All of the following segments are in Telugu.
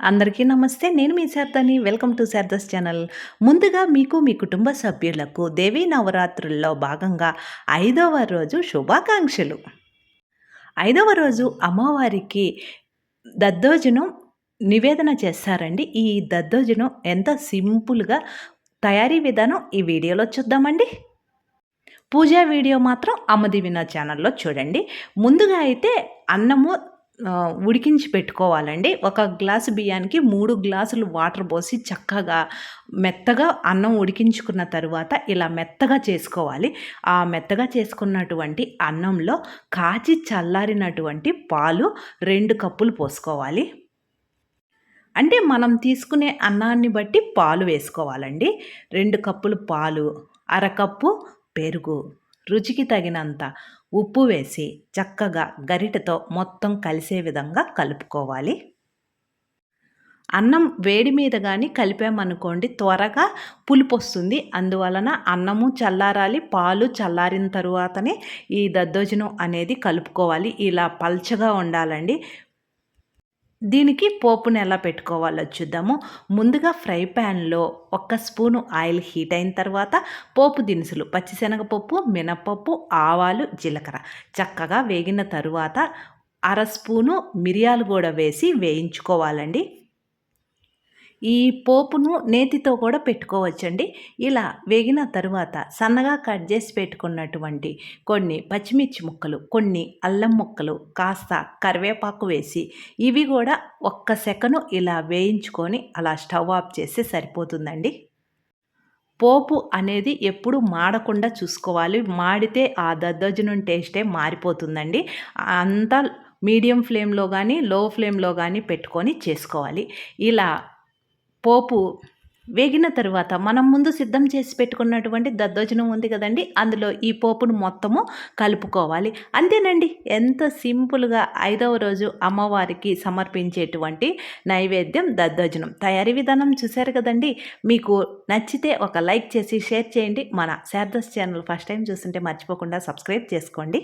అందరికీ నమస్తే. నేను మీ శారదాని. Welcome to Sharada's channel. ముందుగా మీకు, మీ కుటుంబ సభ్యులకు దేవీ నవరాత్రుల్లో భాగంగా 5వ రోజు శుభాకాంక్షలు. 5వ రోజు అమ్మవారికి దద్దోజనం నివేదన చేస్తారండి. ఈ దద్దోజనం ఎంతో సింపుల్‌గా తయారీ విధానం ఈ వీడియోలో చూద్దామండి. పూజా వీడియో మాత్రం అమ్మ దీవెన ఛానల్‌లో చూడండి. ముందుగా అయితే అన్నము ఉడికించి పెట్టుకోవాలండి. ఒక గ్లాసు బియ్యానికి 3 గ్లాసులు వాటర్ పోసి చక్కగా మెత్తగా అన్నం ఉడికించుకున్న తరువాత ఇలా మెత్తగా చేసుకోవాలి. ఆ మెత్తగా చేసుకున్నటువంటి అన్నంలో కాచి చల్లారినటువంటి పాలు 2 కప్పులు పోసుకోవాలి. అంటే మనం తీసుకునే అన్నాన్ని బట్టి పాలు వేసుకోవాలండి. 2 కప్పులు పాలు, అరకప్పు పెరుగు, రుచికి తగినంత ఉప్పు వేసి చక్కగా గరిటెతో మొత్తం కలిసే విధంగా కలుపుకోవాలి. అన్నం వేడి మీద కానీ కలిపామనుకోండి త్వరగా పులుపొస్తుంది. అందువలన అన్నము చల్లారాలి, పాలు చల్లారిన తరువాతనే ఈ దద్దోజనం అనేది కలుపుకోవాలి. ఇలా పల్చగా ఉండాలండి. దీనికి పోపుని ఎలా పెట్టుకోవాలో చూద్దాము. ముందుగా ఫ్రై ప్యాన్‌లో 1 స్పూను ఆయిల్ హీట్ అయిన తర్వాత పోపు దినుసులు పచ్చిశనగపప్పు, మినపప్పు, ఆవాలు, జీలకర్ర చక్కగా వేగిన తరువాత అర స్పూను మిరియాలు కూడా వేసి వేయించుకోవాలండి. ఈ పోపును నేతితో కూడా పెట్టుకోవచ్చండి. ఇలా వేగిన తరువాత సన్నగా కట్ చేసి పెట్టుకున్నటువంటి కొన్ని పచ్చిమిర్చి ముక్కలు, కొన్ని అల్లం ముక్కలు, కాస్త కరివేపాకు వేసి ఇవి కూడా ఒక్క సెకను ఇలా వేయించుకొని అలా స్టవ్ ఆఫ్ చేస్తే సరిపోతుందండి. పోపు అనేది ఎప్పుడు మాడకుండా చూసుకోవాలి. మాడితే ఆ దద్దోజనం టేస్టే మారిపోతుందండి. అంతా మీడియం ఫ్లేమ్‌లో గానీ, లో ఫ్లేమ్‌లో గానీ పెట్టుకొని చేసుకోవాలి. ఇలా పోపు వేగిన తరువాత మనం ముందు సిద్ధం చేసి పెట్టుకున్నటువంటి దద్దోజనం ఉంది కదండీ! అందులో ఈ పోపును మొత్తము కలుపుకోవాలి. అంతేనండి. ఎంత సింపుల్‌గా 5వ రోజు అమ్మవారికి సమర్పించేటువంటి నైవేద్యం దద్దోజనం. తయారీ విధానం చూశారు కదండీ! మీకు నచ్చితే ఒక లైక్ చేసి షేర్ చేయండి. మన శారదాస్ ఛానల్ ఫస్ట్ టైం చూస్తుంటే మర్చిపోకుండా సబ్స్క్రైబ్ చేసుకోండి.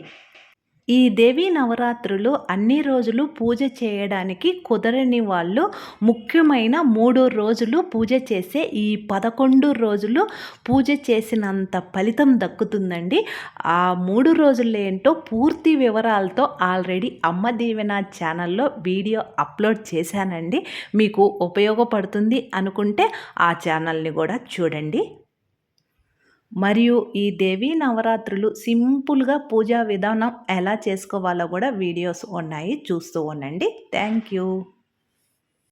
ఈ దేవీ నవరాత్రులు అన్ని రోజులు పూజ చేయడానికి కుదరని వాళ్ళు ముఖ్యమైన 3 రోజులు పూజ చేస్తే ఈ 11 రోజులు పూజ చేసినంత ఫలితం దక్కుతుందండి. ఆ 3 రోజులు ఏంటో పూర్తి వివరాలతో ఆల్రెడీ అమ్మ దీవెన ఛానల్లో వీడియో అప్లోడ్ చేశానండి. మీకు ఉపయోగపడుతుంది అనుకుంటే ఆ ఛానల్ని కూడా చూడండి. మరియు ఈ దేవీ నవరాత్రులు సింపుల్‌గా పూజా విధానం ఎలా చేసుకోవాలో కూడా వీడియోస్ ఉన్నాయి. చూస్తూ ఉండండి. Thank you.